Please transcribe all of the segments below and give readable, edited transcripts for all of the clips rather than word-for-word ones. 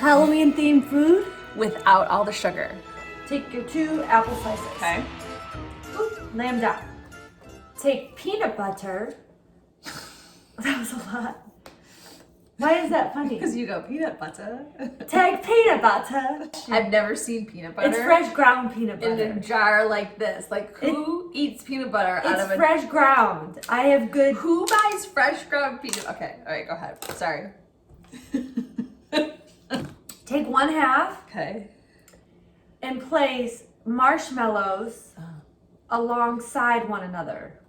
Halloween themed food without all the sugar. Take your 2 apple slices. Okay. Oop, lay them down. Take peanut butter. That was a lot. Why is that funny? Because you go peanut butter. Take peanut butter. I've never seen peanut butter. It's fresh ground peanut butter. In a jar like this. Like, who eats peanut butter out of a... It's fresh ground. I have good... Who buys fresh ground peanut... Okay, all right, go ahead. Sorry. Take 1/2. Okay. And place marshmallows alongside one another.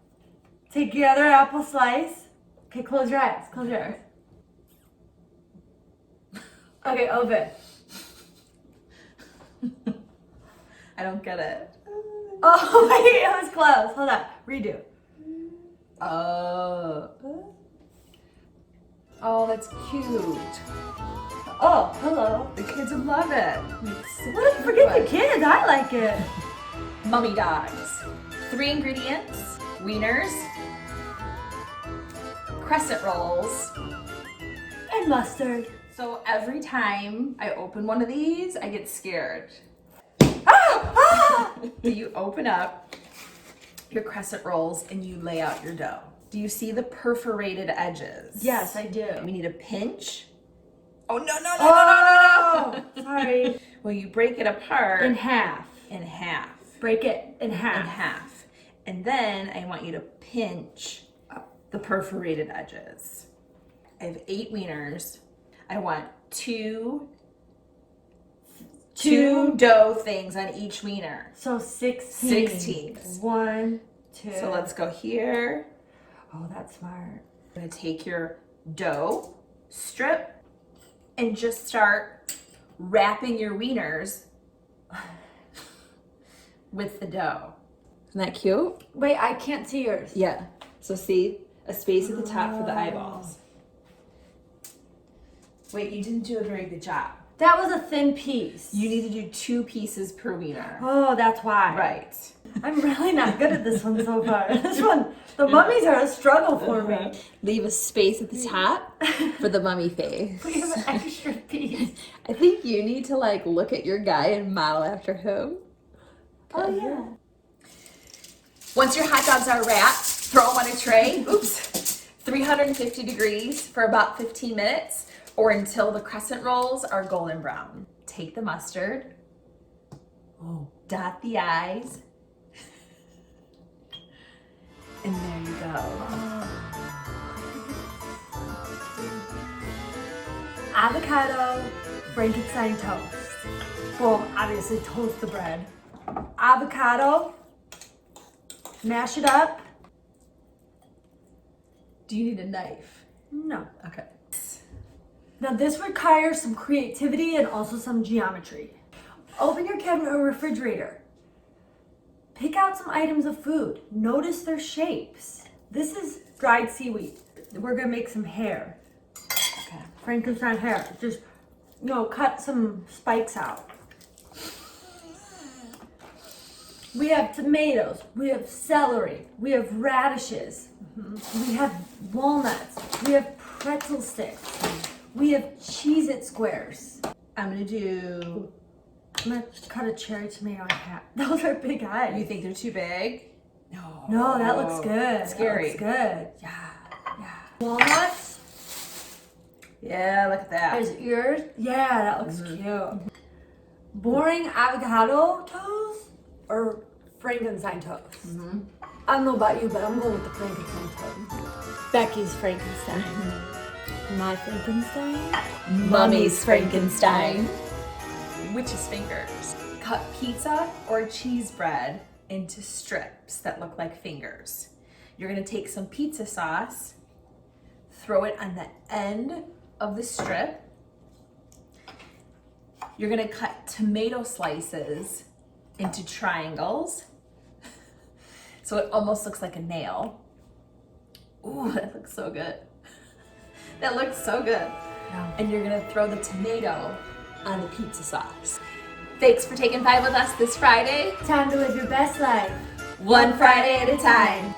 Take your other apple slice. Okay, close your eyes. Close your eyes. Okay, open. I don't get it. Oh, wait, it was close. Hold on. Redo. Oh, that's cute. Oh, hello. The kids would love it. What? Forget the kids. I like it. Mummy dogs. 3 ingredients: wieners, crescent rolls, And mustard. So every time I open one of these, I get scared. You open up your crescent rolls and you lay out your dough. Do you see the perforated edges? Yes, I do. We need a pinch. Oh, no. Oh, sorry. Well, you break it apart. In half. In half. Break it in half. In half. And then I want you to pinch the perforated edges. I have 8 wieners. I want two dough things on each wiener. So 16. 16. 1, 2. So let's go here. Oh, that's smart. You're gonna take your dough strip and just start wrapping your wieners with the dough. Isn't that cute? Wait, I can't see yours. Yeah. So see a space at the top for the eyeballs. Wait, you didn't do a very good job. That was a thin piece. You need to do 2 pieces per wiener. Oh, that's why. Right. I'm really not good at this one so far. This one, the mummies are a struggle for me. Leave a space at the top for the mummy face. We have an extra piece. I think you need to look at your guy and model after him. Oh, yeah. Once your hot dogs are wrapped, throw them on a tray. 350 degrees for about 15 minutes or until the crescent rolls are golden brown. Take the mustard. Dot the I's. And there you go. Avocado, Frankenstein toast. Well, obviously toast the bread. Avocado, mash it up. Do you need a knife? No. Okay. Now this requires some creativity and also some geometry. Open your cabinet or refrigerator. Pick out some items of food. Notice their shapes. This is dried seaweed. We're gonna make some hair. Okay. Frankenstein hair. Just, cut some spikes out. We have tomatoes. We have celery. We have radishes. We have walnuts. We have pretzel sticks. We have Cheez-It squares. I'm gonna cut a cherry tomato in half. Those are big eyes. You think they're too big? No, that looks good. Scary. That looks good. Yeah. Walnuts. Yeah, look at that. There's ears. Yeah, that looks cute. Boring avocado toast or Frankenstein toast? I don't know about you, but I'm going with the Frankenstein toast. Becky's Frankenstein. My Frankenstein? Mummy's Frankenstein. Witch's fingers. Cut pizza or cheese bread into strips that look like fingers. You're gonna take some pizza sauce, throw it on the end of the strip. You're gonna cut tomato slices into triangles. So it almost looks like a nail. Ooh, that looks so good. That looks so good. Yeah. And you're gonna throw the tomato on the pizza sauce. Thanks for taking 5 with us this Friday. Time to live your best life. One Friday at a time.